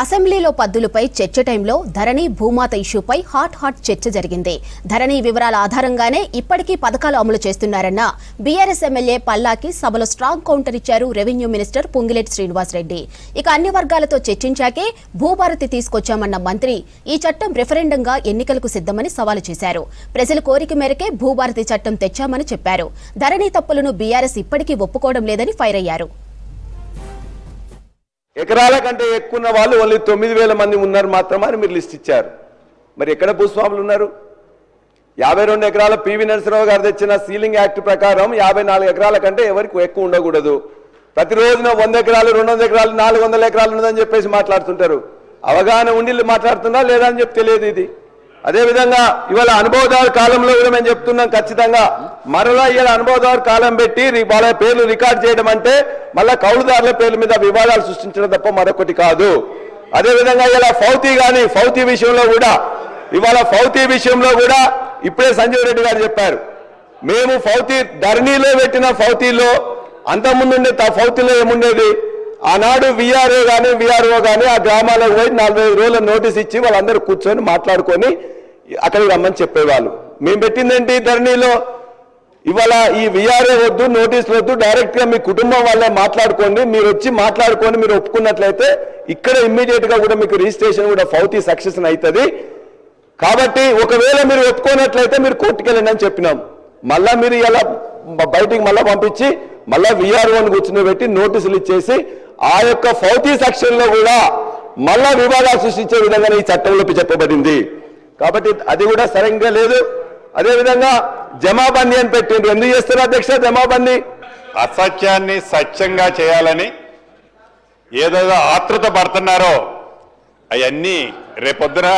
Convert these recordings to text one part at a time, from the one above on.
అసెంబ్లీలో పద్దులపై చర్చ టైంలో ధరణి భూమాత ఇష్యూపై హాట్ చర్చ జరిగింది. ధరణి వివరాల ఆధారంగానే ఇప్పటికీ పథకాలు అమలు చేస్తున్నారన్న బీఆర్ఎస్ ఎమ్మెల్యే పల్లాకి సభలో స్ట్రాంగ్ కౌంటర్ ఇచ్చారు రెవెన్యూ మినిస్టర్ పొంగిలేటి శ్రీనివాసరెడ్డి. ఇక అన్ని వర్గాలతో చర్చించాకే భూభారతి తీసుకొచ్చామన్న మంత్రి ఈ చట్టం రెఫరెండంగా ఎన్నికలకు సిద్ధమని సవాలు చేశారు. ప్రజల కోరిక మేరకే భూభారతి చట్టం తెచ్చామని చెప్పారు. ధరణి తప్పులను బీఆర్ఎస్ ఇప్పటికీ ఒప్పుకోవడం లేదని ఫైర్ అయ్యారు. ఎకరాల కంటే ఎక్కువ వాళ్ళు ఓన్లీ 9,000 మంది ఉన్నారు మాత్రమే అని మీరు లిస్ట్ ఇచ్చారు. మరి ఎక్కడ భూస్వాములు ఉన్నారు? 52 ఎకరాల పివి నరసింహరావు గారు తెచ్చిన సీలింగ్ యాక్ట్ ప్రకారం 54 ఎకరాల కంటే ఎవరికి ఎక్కువ ఉండకూడదు. ప్రతిరోజున 100 ఎకరాలు 200 ఎకరాలు 400 ఎకరాలు ఉన్నదని చెప్పేసి మాట్లాడుతుంటారు. అవగాహన ఉండి మాట్లాడుతున్నా లేదా అని చెప్పి తెలియదు. ఇది అదేవిధంగా ఇవాళ అనుభవదారు కాలంలో కూడా మేము చెప్తున్నాం, ఖచ్చితంగా మరలా ఇలా అనుభవదారు కాలం పెట్టి వాళ్ళ పేర్లు రికార్డ్ చేయడం అంటే మళ్ళా కౌలుదారుల పేర్ల మీద వివాదాలు సృష్టించడం తప్ప మరొకటి కాదు. అదేవిధంగా ఇలా ఫౌతీ విషయంలో కూడా ఇప్పుడే సంజీవ్ రెడ్డి గారు చెప్పారు, మేము ధరణిలో పెట్టిన ఫౌతీలో అంతకుముందు ఫౌతీలో ఏముండేది, ఆనాడు విఆర్ఓ కానీ ఆ గ్రామాలకు పోయి 45 రోజుల నోటీస్ ఇచ్చి వాళ్ళందరూ కూర్చొని మాట్లాడుకొని అక్కడికి రమ్మని చెప్పేవాళ్ళు. మేము పెట్టిందేంటి ధరణిలో, ఇవాళ ఈ విఆర్ఓ వద్దు, నోటీసులు వద్దు, డైరెక్ట్గా మీ కుటుంబం వాళ్ళే మాట్లాడుకోండి, మీరు వచ్చి మాట్లాడుకొని మీరు ఒప్పుకున్నట్లయితే ఇక్కడ ఇమ్మీడియట్గా కూడా మీకు రిజిస్ట్రేషన్ కూడా ఫౌతీ సక్సెస్ అవుతుంది. కాబట్టి ఒకవేళ మీరు ఒప్పుకోనట్లయితే మీరు కోర్టుకు వెళ్ళండి అని చెప్పినాం. మళ్ళా మీరు ఇలా బయటికి మళ్ళీ పంపించి మళ్ళా విఆర్ఓని కూర్చుని పెట్టి నోటీసులు ఇచ్చేసి ఆ యొక్క ఫౌతీ సెక్షన్లో కూడా మళ్ళా వివాదాలు సృష్టించే విధంగా ఈ చట్టంలో చెప్పబడింది. కాబట్టి అది కూడా సరిగ్గా లేదు. అదేవిధంగా జమాబందీ అని పెట్టిండ్రు. ఎందుకు చేస్తారు అధ్యక్ష జమాబందీ? అసత్యాన్ని సత్యంగా చేయాలని ఏదైతే ఆతృత పడుతున్నారో అవన్నీ రేపొద్దున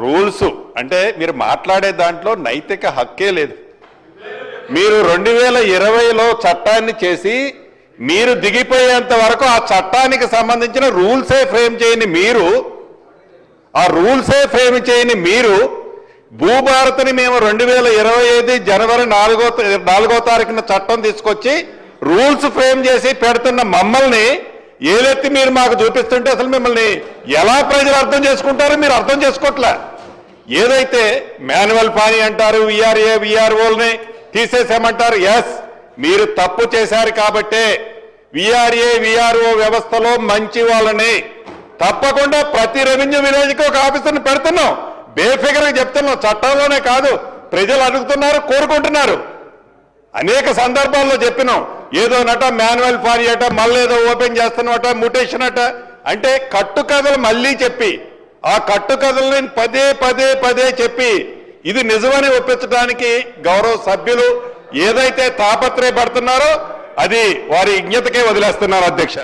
రూల్స్ అంటే మీరు మాట్లాడే దాంట్లో నైతిక హక్కే లేదు. మీరు 2020లో చట్టాన్ని చేసి మీరు దిగిపోయేంత వరకు ఆ చట్టానికి సంబంధించిన రూల్సే ఫ్రేమ్ చేయని మీరు భూభారతిని మేము 2025 జనవరి 4వ తారీఖున చట్టం తీసుకొచ్చి రూల్స్ ఫ్రేమ్ చేసి పెడుతున్న మమ్మల్ని ఏలెత్తి మీరు మాకు చూపిస్తుంటే అసలు మిమ్మల్ని ఎలా ప్రజలు అర్థం చేసుకుంటారో మీరు అర్థం చేసుకోవట్లే. ఏదైతే మాన్యువల్ పానీ అంటారు, విఆర్ఓల్ని తీసేసామంటారు. ఎస్, మీరు తప్పు చేశారు కాబట్టే విఆర్ఓ వ్యవస్థలో మంచి వాళ్ళని తప్పకుండా ప్రతి రెవెన్యూ విలేజ్కి ఒక ఆఫీసర్ని పెడుతున్నాం. బేఫిగర్గా చెప్తున్నాం, చట్టంలోనే కాదు, ప్రజలు అడుగుతున్నారు, కోరుకుంటున్నారు. అనేక సందర్భాల్లో చెప్పినాం, ఏదో నట మాన్యువల్ పానీ అట, మళ్ళీ ఏదో ఓపెన్ చేస్తున్నామట, మ్యూటేషన్ అట అంటే కట్టుకథలు మళ్ళీ చెప్పి ఆ కట్టుకథల్ని పదే చెప్పి ఇది నిజమని ఒప్పించడానికి గౌరవ సభ్యులు ఏదైతే తాపత్రయపడుతున్నారో అది వారి విజ్ఞతకే వదిలేస్తున్నారు అధ్యక్ష.